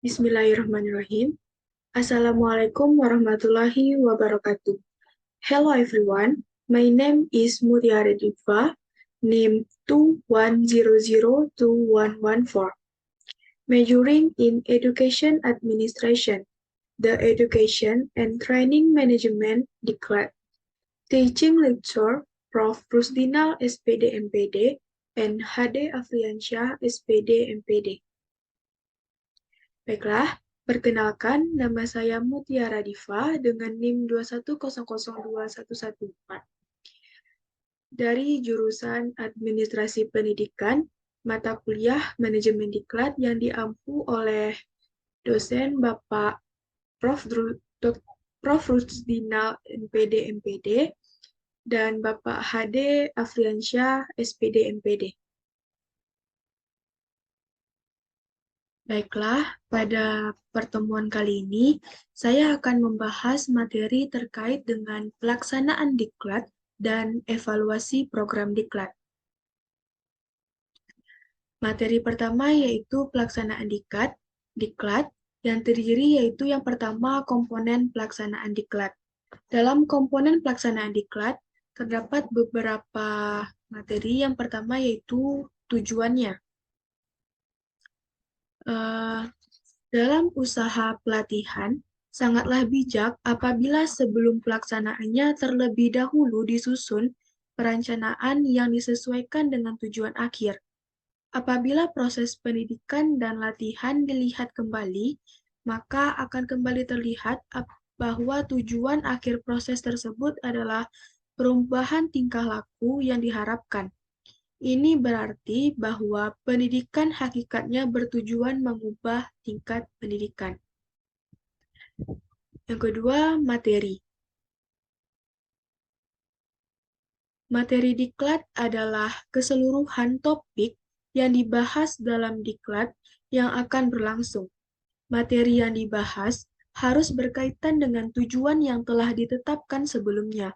Bismillahirrahmanirrahim. Assalamualaikum warahmatullahi wabarakatuh. Hello everyone. My name is Mutiara Diva, name 21002114. Majoring in Education Administration, the Education and Training Management Declared. Teaching Lecture, Prof. Rusdinal SPD MPD and HD Afriansyah SPD MPD. Baiklah, perkenalkan nama saya Mutiara Diva dengan NIM 210021114 dari jurusan Administrasi Pendidikan, mata kuliah Manajemen Diklat yang diampu oleh dosen Bapak Prof. Rusdinal NPD MPD dan Bapak HD Afriansyah SPD MPD. Baiklah, pada pertemuan kali ini saya akan membahas materi terkait dengan pelaksanaan diklat dan evaluasi program diklat. Materi pertama yaitu pelaksanaan diklat yang terdiri yaitu yang pertama komponen pelaksanaan diklat. Dalam komponen pelaksanaan diklat terdapat beberapa materi. Yang pertama yaitu tujuannya. Dalam usaha pelatihan, sangatlah bijak apabila sebelum pelaksanaannya terlebih dahulu disusun perencanaan yang disesuaikan dengan tujuan akhir. Apabila proses pendidikan dan latihan dilihat kembali, maka akan kembali terlihat bahwa tujuan akhir proses tersebut adalah perubahan tingkah laku yang diharapkan. Ini berarti bahwa pendidikan hakikatnya bertujuan mengubah tingkat pendidikan. Yang kedua, materi. Materi diklat adalah keseluruhan topik yang dibahas dalam diklat yang akan berlangsung. Materi yang dibahas harus berkaitan dengan tujuan yang telah ditetapkan sebelumnya.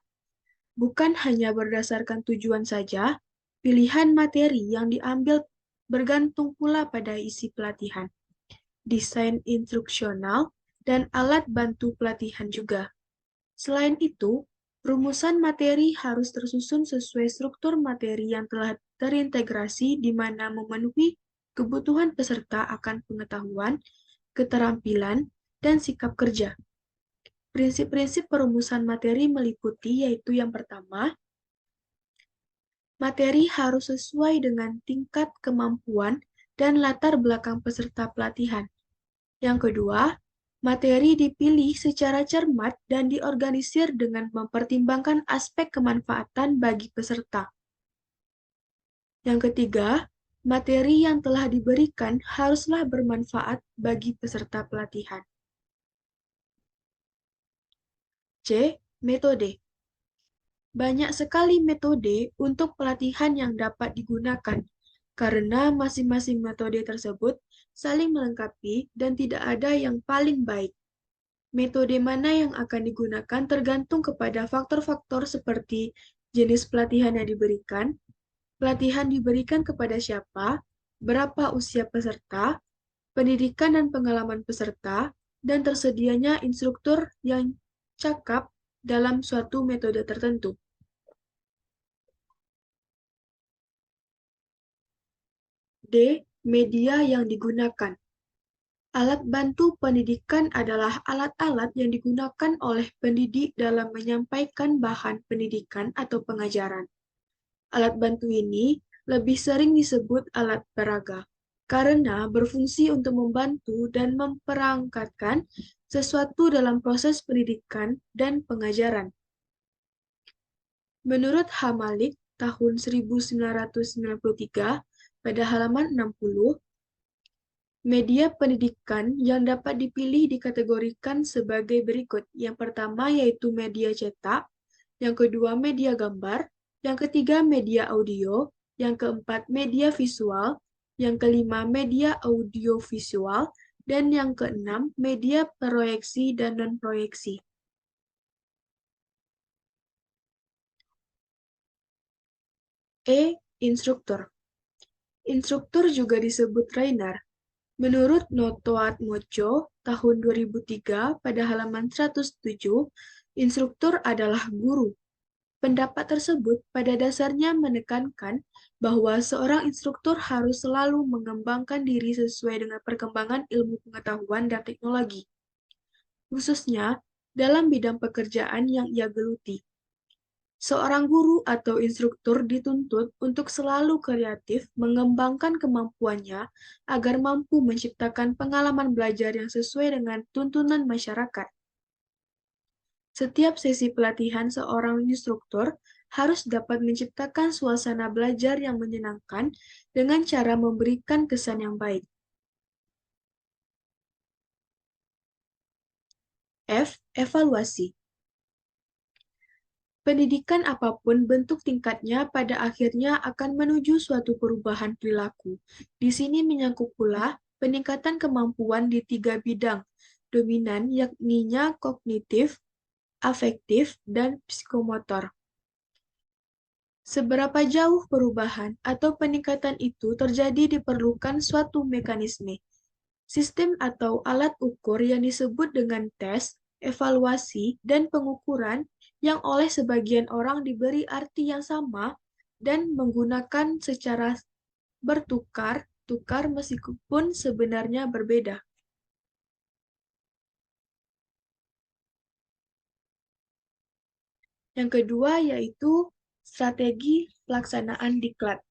Bukan hanya berdasarkan tujuan saja, pilihan materi yang diambil bergantung pula pada isi pelatihan, desain instruksional, dan alat bantu pelatihan juga. Selain itu, rumusan materi harus tersusun sesuai struktur materi yang telah terintegrasi di mana memenuhi kebutuhan peserta akan pengetahuan, keterampilan, dan sikap kerja. Prinsip-prinsip perumusan materi meliputi yaitu yang pertama, materi harus sesuai dengan tingkat kemampuan dan latar belakang peserta pelatihan. Yang kedua, materi dipilih secara cermat dan diorganisir dengan mempertimbangkan aspek kemanfaatan bagi peserta. Yang ketiga, materi yang telah diberikan haruslah bermanfaat bagi peserta pelatihan. C. Metode. Banyak sekali metode untuk pelatihan yang dapat digunakan, karena masing-masing metode tersebut saling melengkapi dan tidak ada yang paling baik. Metode mana yang akan digunakan tergantung kepada faktor-faktor seperti jenis pelatihan yang diberikan, pelatihan diberikan kepada siapa, berapa usia peserta, pendidikan dan pengalaman peserta, dan tersedianya instruktur yang cakap dalam suatu metode tertentu. D. Media yang digunakan. Alat bantu pendidikan adalah alat-alat yang digunakan oleh pendidik dalam menyampaikan bahan pendidikan atau pengajaran. Alat bantu ini lebih sering disebut alat peraga, karena berfungsi untuk membantu dan memperangkatkan sesuatu dalam proses pendidikan dan pengajaran. Menurut H. Malik, tahun 1993, pada halaman 60, media pendidikan yang dapat dipilih dikategorikan sebagai berikut. Yang pertama yaitu media cetak, yang kedua media gambar, yang ketiga media audio, yang keempat media visual, yang kelima media audiovisual, dan yang keenam media proyeksi dan non-proyeksi. E. Instruktur. Instruktur juga disebut trainer. Menurut Notoat Mocho tahun 2003 pada halaman 107, instruktur adalah guru. Pendapat tersebut pada dasarnya menekankan bahwa seorang instruktur harus selalu mengembangkan diri sesuai dengan perkembangan ilmu pengetahuan dan teknologi, khususnya dalam bidang pekerjaan yang ia geluti. Seorang guru atau instruktur dituntut untuk selalu kreatif mengembangkan kemampuannya agar mampu menciptakan pengalaman belajar yang sesuai dengan tuntunan masyarakat. Setiap sesi pelatihan seorang instruktur harus dapat menciptakan suasana belajar yang menyenangkan dengan cara memberikan kesan yang baik. F. Evaluasi. Pendidikan apapun bentuk tingkatnya pada akhirnya akan menuju suatu perubahan perilaku. Di sini menyangkut pula peningkatan kemampuan di 3 bidang dominan, yakninya kognitif, afektif, dan psikomotor. Seberapa jauh perubahan atau peningkatan itu terjadi diperlukan suatu mekanisme, sistem atau alat ukur yang disebut dengan tes, evaluasi, dan pengukuran yang oleh sebagian orang diberi arti yang sama dan menggunakan secara bertukar-tukar meskipun sebenarnya berbeda. Yang kedua yaitu strategi pelaksanaan diklat.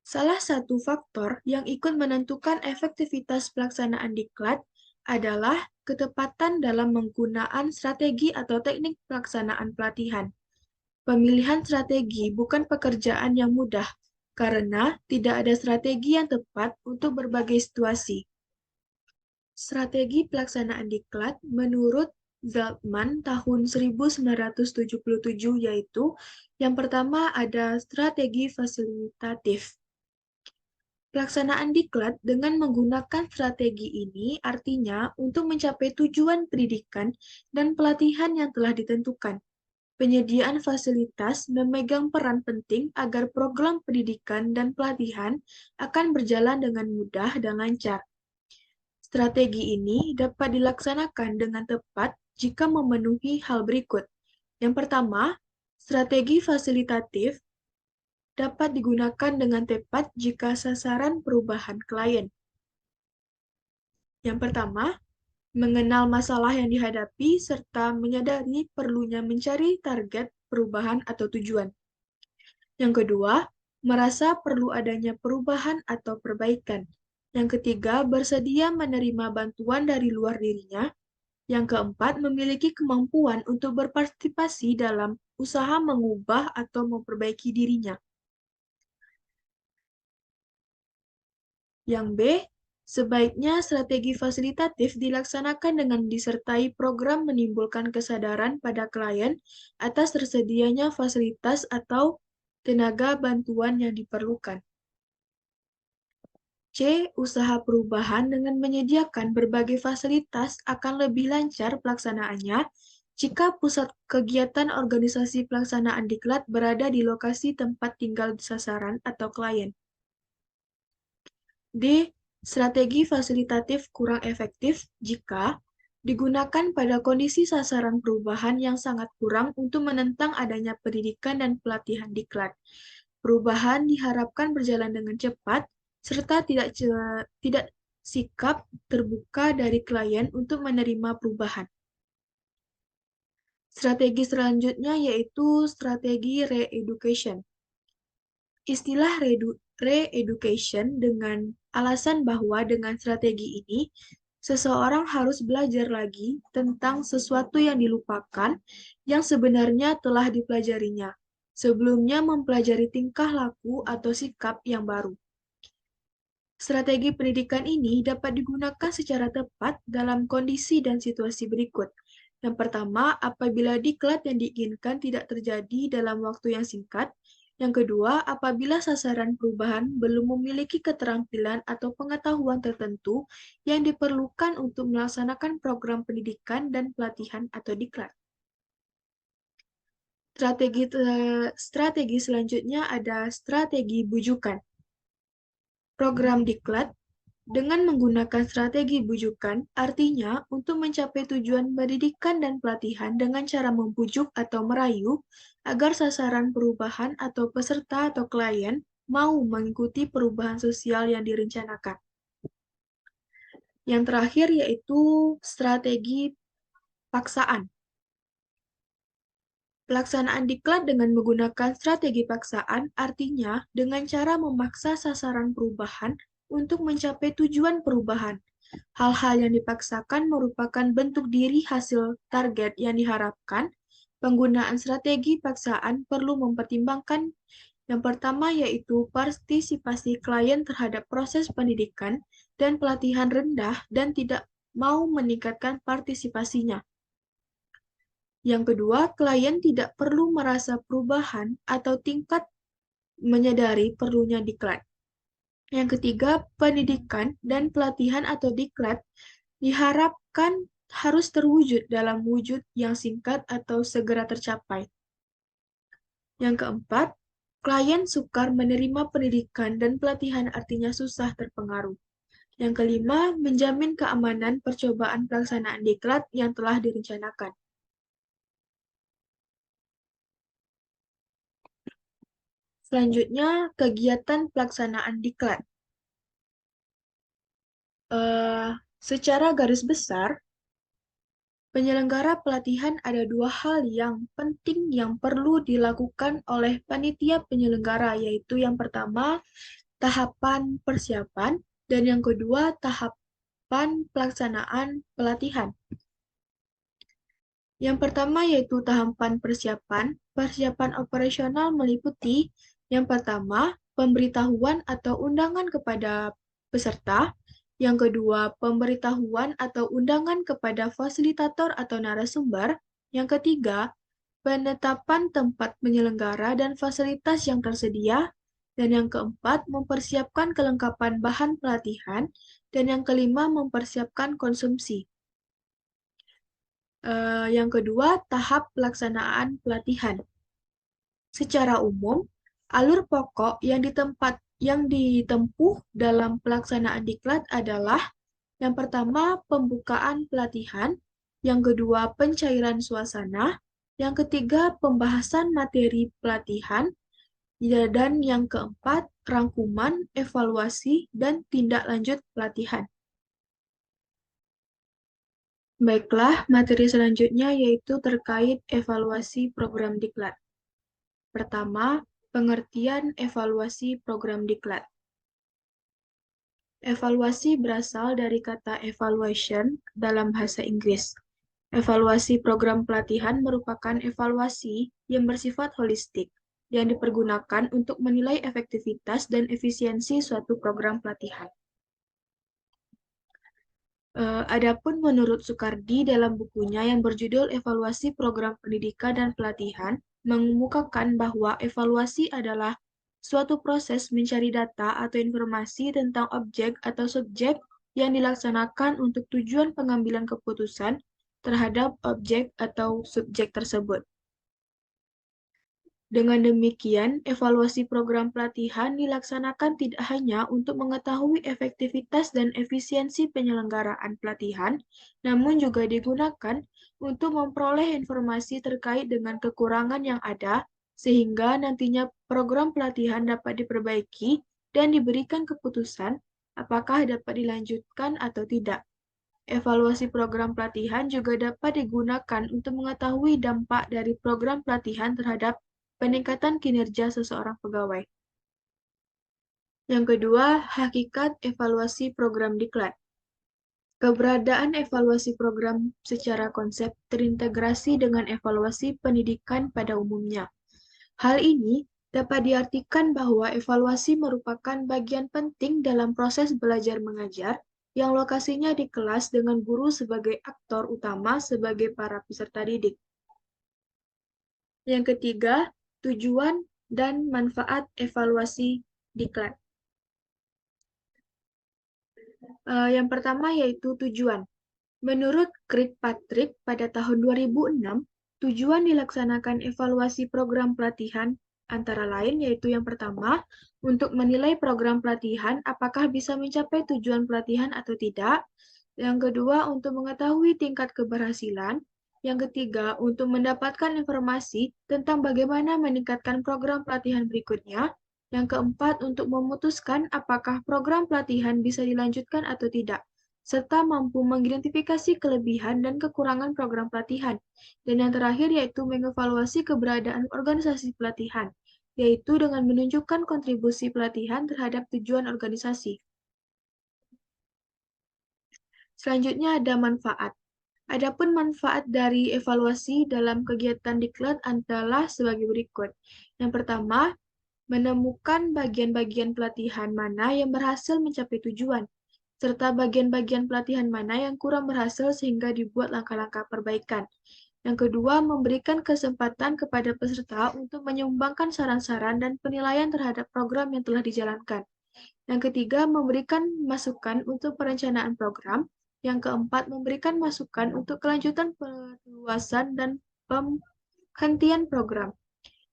Salah satu faktor yang ikut menentukan efektivitas pelaksanaan diklat adalah ketepatan dalam penggunaan strategi atau teknik pelaksanaan pelatihan. Pemilihan strategi bukan pekerjaan yang mudah, karena tidak ada strategi yang tepat untuk berbagai situasi. Strategi pelaksanaan diklat menurut Zeltman tahun 1977 yaitu yang pertama ada strategi fasilitatif. Pelaksanaan diklat dengan menggunakan strategi ini artinya untuk mencapai tujuan pendidikan dan pelatihan yang telah ditentukan. Penyediaan fasilitas memegang peran penting agar program pendidikan dan pelatihan akan berjalan dengan mudah dan lancar. Strategi ini dapat dilaksanakan dengan tepat jika memenuhi hal berikut. Yang pertama, strategi fasilitatif dapat digunakan dengan tepat jika sasaran perubahan klien. Yang pertama, mengenal masalah yang dihadapi serta menyadari perlunya mencari target perubahan atau tujuan. Yang kedua, merasa perlu adanya perubahan atau perbaikan. Yang ketiga, bersedia menerima bantuan dari luar dirinya. Yang keempat, memiliki kemampuan untuk berpartisipasi dalam usaha mengubah atau memperbaiki dirinya. Yang B, sebaiknya strategi fasilitatif dilaksanakan dengan disertai program menimbulkan kesadaran pada klien atas tersedianya fasilitas atau tenaga bantuan yang diperlukan. C. Usaha perubahan dengan menyediakan berbagai fasilitas akan lebih lancar pelaksanaannya jika pusat kegiatan organisasi pelaksanaan diklat berada di lokasi tempat tinggal sasaran atau klien. D. Strategi fasilitatif kurang efektif jika digunakan pada kondisi sasaran perubahan yang sangat kurang untuk menentang adanya pendidikan dan pelatihan diklat. Perubahan diharapkan berjalan dengan cepat, serta tidak sikap terbuka dari klien untuk menerima perubahan. Strategi selanjutnya yaitu strategi re-education. Istilah re-education dengan alasan bahwa dengan strategi ini, seseorang harus belajar lagi tentang sesuatu yang dilupakan yang sebenarnya telah dipelajarinya, sebelumnya mempelajari tingkah laku atau sikap yang baru. Strategi pendidikan ini dapat digunakan secara tepat dalam kondisi dan situasi berikut. Yang pertama, apabila diklat yang diinginkan tidak terjadi dalam waktu yang singkat. Yang kedua, apabila sasaran perubahan belum memiliki keterampilan atau pengetahuan tertentu yang diperlukan untuk melaksanakan program pendidikan dan pelatihan atau diklat. Strategi selanjutnya ada strategi bujukan. Program diklat dengan menggunakan strategi bujukan, artinya untuk mencapai tujuan pendidikan dan pelatihan dengan cara membujuk atau merayu agar sasaran perubahan atau peserta atau klien mau mengikuti perubahan sosial yang direncanakan. Yang terakhir yaitu strategi paksaan. Pelaksanaan diklat dengan menggunakan strategi paksaan artinya dengan cara memaksa sasaran perubahan untuk mencapai tujuan perubahan. Hal-hal yang dipaksakan merupakan bentuk diri hasil target yang diharapkan. Penggunaan strategi paksaan perlu mempertimbangkan yang pertama yaitu partisipasi klien terhadap proses pendidikan dan pelatihan rendah dan tidak mau meningkatkan partisipasinya. Yang kedua, klien tidak perlu merasa perubahan atau tingkat menyadari perlunya diklat. Yang ketiga, pendidikan dan pelatihan atau diklat diharapkan harus terwujud dalam wujud yang singkat atau segera tercapai. Yang keempat, klien sukar menerima pendidikan dan pelatihan artinya susah terpengaruh. Yang kelima, menjamin keamanan percobaan pelaksanaan diklat yang telah direncanakan. Selanjutnya, kegiatan pelaksanaan diklat. Secara garis besar, penyelenggara pelatihan ada dua hal yang penting yang perlu dilakukan oleh panitia penyelenggara, yaitu yang pertama, tahapan persiapan, dan yang kedua, tahapan pelaksanaan pelatihan. Yang pertama yaitu tahapan persiapan. Persiapan operasional meliputi yang pertama, pemberitahuan atau undangan kepada peserta. Yang kedua, pemberitahuan atau undangan kepada fasilitator atau narasumber. Yang ketiga, penetapan tempat penyelenggara dan fasilitas yang tersedia. Dan yang keempat, mempersiapkan kelengkapan bahan pelatihan. Dan yang kelima, mempersiapkan konsumsi. Yang kedua, tahap pelaksanaan pelatihan. Secara umum, alur pokok yang ditempuh dalam pelaksanaan diklat adalah yang pertama, pembukaan pelatihan, yang kedua, pencairan suasana, yang ketiga, pembahasan materi pelatihan, dan yang keempat, rangkuman, evaluasi, dan tindak lanjut pelatihan. Baiklah, materi selanjutnya yaitu terkait evaluasi program diklat. Pertama, pengertian evaluasi program diklat. Evaluasi berasal dari kata evaluation dalam bahasa Inggris. Evaluasi program pelatihan merupakan evaluasi yang bersifat holistik, yang dipergunakan untuk menilai efektivitas dan efisiensi suatu program pelatihan. Adapun menurut Soekardi dalam bukunya yang berjudul Evaluasi Program Pendidikan dan Pelatihan, mengemukakan bahwa evaluasi adalah suatu proses mencari data atau informasi tentang objek atau subjek yang dilaksanakan untuk tujuan pengambilan keputusan terhadap objek atau subjek tersebut. Dengan demikian, evaluasi program pelatihan dilaksanakan tidak hanya untuk mengetahui efektivitas dan efisiensi penyelenggaraan pelatihan, namun juga digunakan untuk memperoleh informasi terkait dengan kekurangan yang ada, sehingga nantinya program pelatihan dapat diperbaiki dan diberikan keputusan apakah dapat dilanjutkan atau tidak. Evaluasi program pelatihan juga dapat digunakan untuk mengetahui dampak dari program pelatihan terhadap peningkatan kinerja seseorang pegawai. Yang kedua, hakikat evaluasi program diklat. Keberadaan evaluasi program secara konsep terintegrasi dengan evaluasi pendidikan pada umumnya. Hal ini dapat diartikan bahwa evaluasi merupakan bagian penting dalam proses belajar mengajar yang lokasinya di kelas dengan guru sebagai aktor utama sebagai para peserta didik. Yang ketiga, tujuan dan manfaat evaluasi diklat. Yang pertama yaitu tujuan. Menurut Kirkpatrick pada tahun 2006, tujuan dilaksanakan evaluasi program pelatihan antara lain yaitu yang pertama, untuk menilai program pelatihan apakah bisa mencapai tujuan pelatihan atau tidak. Yang kedua, untuk mengetahui tingkat keberhasilan. Yang ketiga, untuk mendapatkan informasi tentang bagaimana meningkatkan program pelatihan berikutnya. Yang keempat, untuk memutuskan apakah program pelatihan bisa dilanjutkan atau tidak, serta mampu mengidentifikasi kelebihan dan kekurangan program pelatihan. Dan yang terakhir yaitu mengevaluasi keberadaan organisasi pelatihan, yaitu dengan menunjukkan kontribusi pelatihan terhadap tujuan organisasi. Selanjutnya ada manfaat. Adapun manfaat dari evaluasi dalam kegiatan diklat adalah sebagai berikut. Yang pertama, menemukan bagian-bagian pelatihan mana yang berhasil mencapai tujuan, serta bagian-bagian pelatihan mana yang kurang berhasil sehingga dibuat langkah-langkah perbaikan. Yang kedua, memberikan kesempatan kepada peserta untuk menyumbangkan saran-saran dan penilaian terhadap program yang telah dijalankan. Yang ketiga, memberikan masukan untuk perencanaan program. Yang keempat, memberikan masukan untuk kelanjutan perluasan dan penghentian program.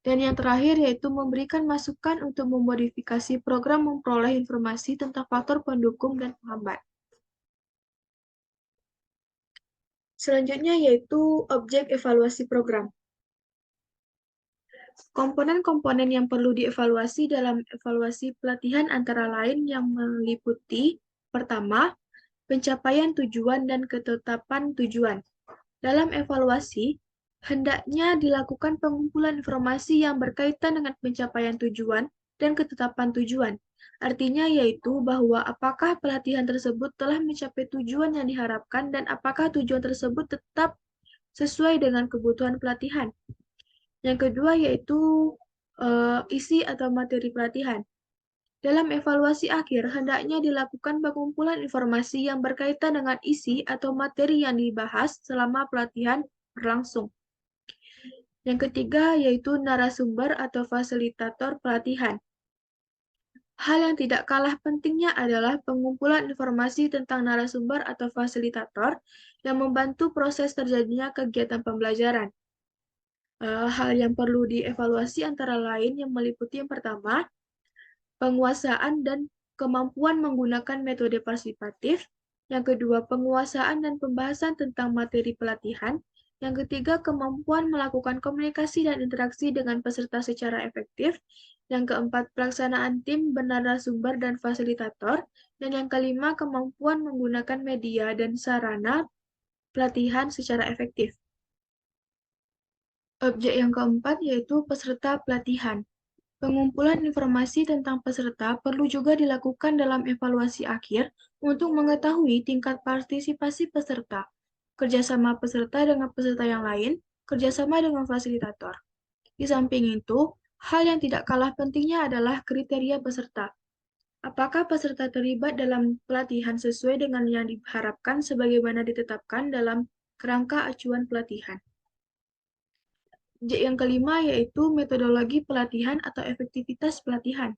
Dan yang terakhir yaitu memberikan masukan untuk memodifikasi program memperoleh informasi tentang faktor pendukung dan penghambat. Selanjutnya yaitu objek evaluasi program. Komponen-komponen yang perlu dievaluasi dalam evaluasi pelatihan antara lain yang meliputi pertama, pencapaian tujuan dan ketetapan tujuan. Dalam evaluasi, hendaknya dilakukan pengumpulan informasi yang berkaitan dengan pencapaian tujuan dan ketetapan tujuan. Artinya yaitu bahwa apakah pelatihan tersebut telah mencapai tujuan yang diharapkan dan apakah tujuan tersebut tetap sesuai dengan kebutuhan pelatihan. Yang kedua yaitu isi atau materi pelatihan. Dalam evaluasi akhir, hendaknya dilakukan pengumpulan informasi yang berkaitan dengan isi atau materi yang dibahas selama pelatihan berlangsung. Yang ketiga yaitu narasumber atau fasilitator pelatihan. Hal yang tidak kalah pentingnya adalah pengumpulan informasi tentang narasumber atau fasilitator yang membantu proses terjadinya kegiatan pembelajaran. Hal yang perlu dievaluasi antara lain yang meliputi yang pertama, penguasaan dan kemampuan menggunakan metode partisipatif. Yang kedua, penguasaan dan pembahasan tentang materi pelatihan. Yang ketiga, kemampuan melakukan komunikasi dan interaksi dengan peserta secara efektif. Yang keempat, pelaksanaan tim bernarasumber dan fasilitator. Dan yang kelima, kemampuan menggunakan media dan sarana pelatihan secara efektif. Objek yang keempat yaitu peserta pelatihan. Pengumpulan informasi tentang peserta perlu juga dilakukan dalam evaluasi akhir untuk mengetahui tingkat partisipasi peserta, kerjasama peserta dengan peserta yang lain, kerjasama dengan fasilitator. Di samping itu, hal yang tidak kalah pentingnya adalah kriteria peserta. Apakah peserta terlibat dalam pelatihan sesuai dengan yang diharapkan sebagaimana ditetapkan dalam kerangka acuan pelatihan. Yang kelima yaitu metodologi pelatihan atau efektivitas pelatihan.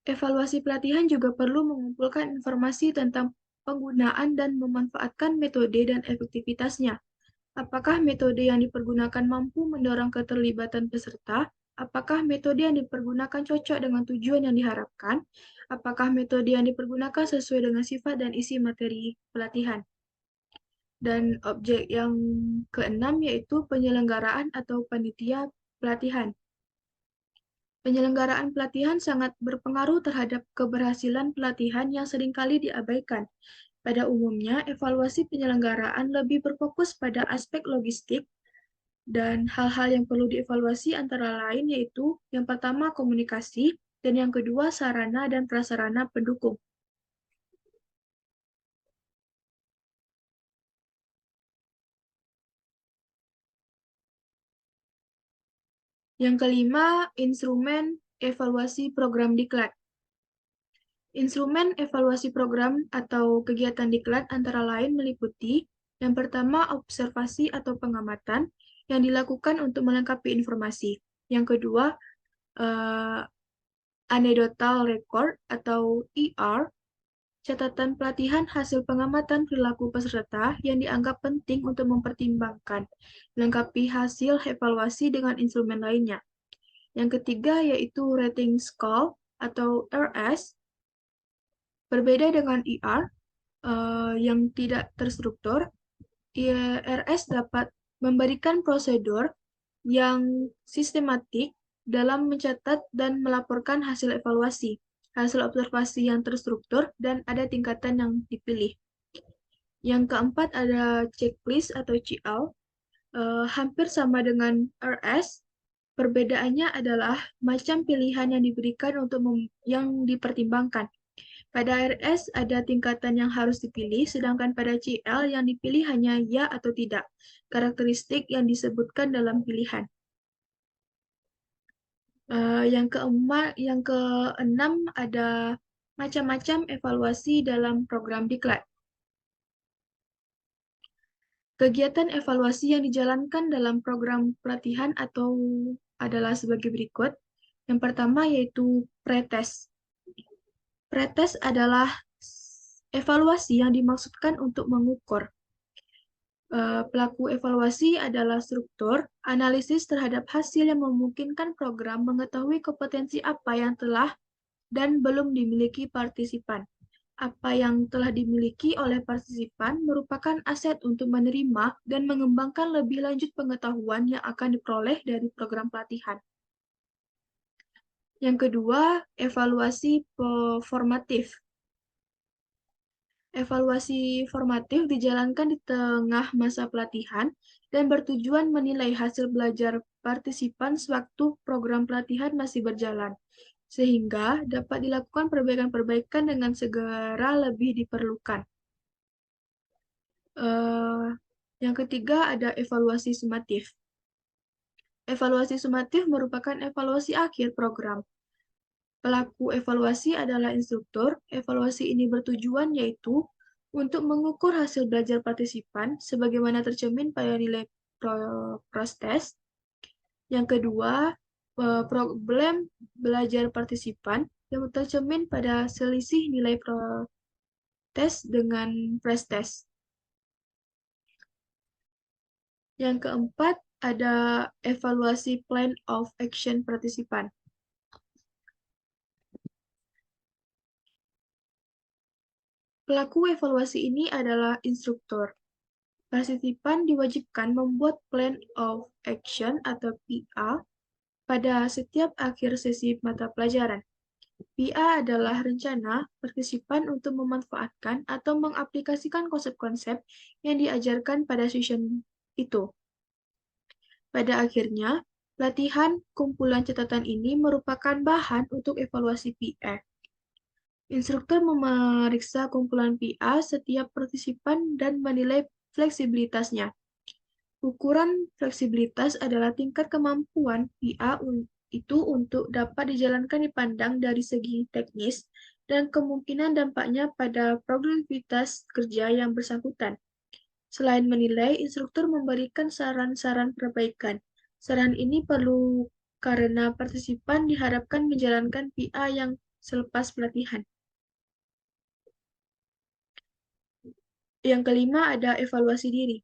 Evaluasi pelatihan juga perlu mengumpulkan informasi tentang penggunaan dan memanfaatkan metode dan efektivitasnya. Apakah metode yang dipergunakan mampu mendorong keterlibatan peserta? Apakah metode yang dipergunakan cocok dengan tujuan yang diharapkan? Apakah metode yang dipergunakan sesuai dengan sifat dan isi materi pelatihan? Dan objek yang keenam yaitu penyelenggaraan atau panitia pelatihan. Penyelenggaraan pelatihan sangat berpengaruh terhadap keberhasilan pelatihan yang seringkali diabaikan. Pada umumnya, evaluasi penyelenggaraan lebih berfokus pada aspek logistik dan hal-hal yang perlu dievaluasi antara lain yaitu yang pertama komunikasi dan yang kedua sarana dan prasarana pendukung. Yang kelima, instrumen evaluasi program diklat. Instrumen evaluasi program atau kegiatan diklat antara lain meliputi yang pertama observasi atau pengamatan yang dilakukan untuk melengkapi informasi. Yang kedua, anecdotal record atau ER catatan pelatihan hasil pengamatan perilaku peserta yang dianggap penting untuk mempertimbangkan, melengkapi hasil evaluasi dengan instrumen lainnya. Yang ketiga yaitu rating scale atau RS, berbeda dengan ER yang tidak terstruktur. RS dapat memberikan prosedur yang sistematik dalam mencatat dan melaporkan hasil evaluasi, hasil observasi yang terstruktur, dan ada tingkatan yang dipilih. Yang keempat ada checklist atau CL, hampir sama dengan RS. Perbedaannya adalah macam pilihan yang diberikan untuk yang dipertimbangkan. Pada RS ada tingkatan yang harus dipilih, sedangkan pada CL yang dipilih hanya ya atau tidak, karakteristik yang disebutkan dalam pilihan. Yang keenam ada macam-macam evaluasi dalam program diklat. Kegiatan evaluasi yang dijalankan dalam program pelatihan atau adalah sebagai berikut. Yang pertama yaitu pretest. Pretest adalah evaluasi yang dimaksudkan untuk mengukur. Pelaku evaluasi adalah struktur, analisis terhadap hasil yang memungkinkan program mengetahui kompetensi apa yang telah dan belum dimiliki partisipan. Apa yang telah dimiliki oleh partisipan merupakan aset untuk menerima dan mengembangkan lebih lanjut pengetahuan yang akan diperoleh dari program pelatihan. Yang kedua, evaluasi formatif. Evaluasi formatif dijalankan di tengah masa pelatihan dan bertujuan menilai hasil belajar partisipan sewaktu program pelatihan masih berjalan, sehingga dapat dilakukan perbaikan-perbaikan dengan segera lebih diperlukan. Yang ketiga ada evaluasi sumatif. Evaluasi sumatif merupakan evaluasi akhir program. Pelaku evaluasi adalah instruktur. Evaluasi ini bertujuan yaitu untuk mengukur hasil belajar partisipan sebagaimana tercermin pada nilai proses. Yang kedua, problem belajar partisipan yang tercermin pada selisih nilai tes dengan prestest. Yang keempat, ada evaluasi plan of action partisipan. Pelaku evaluasi ini adalah instruktur. Partisipan diwajibkan membuat plan of action atau PA pada setiap akhir sesi mata pelajaran. PA adalah rencana partisipan untuk memanfaatkan atau mengaplikasikan konsep-konsep yang diajarkan pada session itu. Pada akhirnya, latihan kumpulan catatan ini merupakan bahan untuk evaluasi PA. Instruktur memeriksa kumpulan PA setiap partisipan dan menilai fleksibilitasnya. Ukuran fleksibilitas adalah tingkat kemampuan PA itu untuk dapat dijalankan dipandang dari segi teknis dan kemungkinan dampaknya pada produktivitas kerja yang bersangkutan. Selain menilai, instruktur memberikan saran-saran perbaikan. Saran ini perlu karena partisipan diharapkan menjalankan PA yang selepas pelatihan. Yang kelima ada evaluasi diri.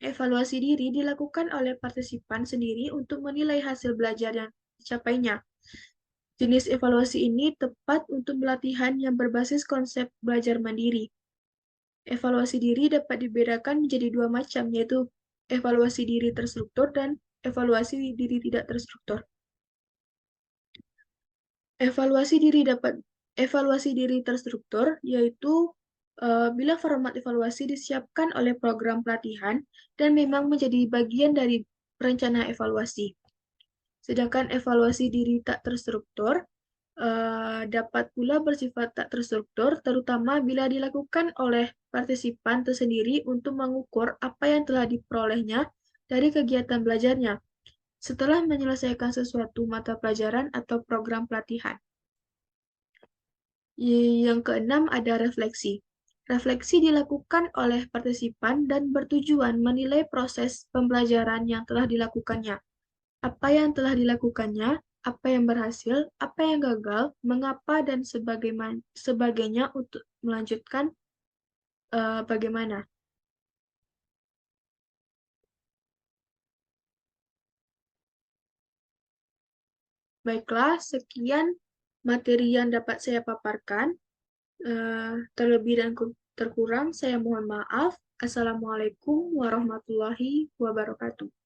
Evaluasi diri dilakukan oleh partisipan sendiri untuk menilai hasil belajar yang dicapainya. Jenis evaluasi ini tepat untuk pelatihan yang berbasis konsep belajar mandiri. Evaluasi diri dapat dibedakan menjadi dua macam, yaitu evaluasi diri terstruktur dan evaluasi diri tidak terstruktur. Evaluasi diri terstruktur yaitu bila format evaluasi disiapkan oleh program pelatihan dan memang menjadi bagian dari rencana evaluasi. Sedangkan evaluasi diri tak terstruktur dapat pula bersifat tak terstruktur, terutama bila dilakukan oleh partisipan tersendiri untuk mengukur apa yang telah diperolehnya dari kegiatan belajarnya setelah menyelesaikan sesuatu mata pelajaran atau program pelatihan. Yang keenam ada refleksi. Refleksi dilakukan oleh partisipan dan bertujuan menilai proses pembelajaran yang telah dilakukannya. Apa yang telah dilakukannya apa yang berhasil, apa yang gagal, mengapa, dan sebagainya untuk melanjutkan bagaimana. Baiklah, sekian materi yang dapat saya paparkan. Terlebih dan terkurang, saya mohon maaf. Assalamualaikum warahmatullahi wabarakatuh.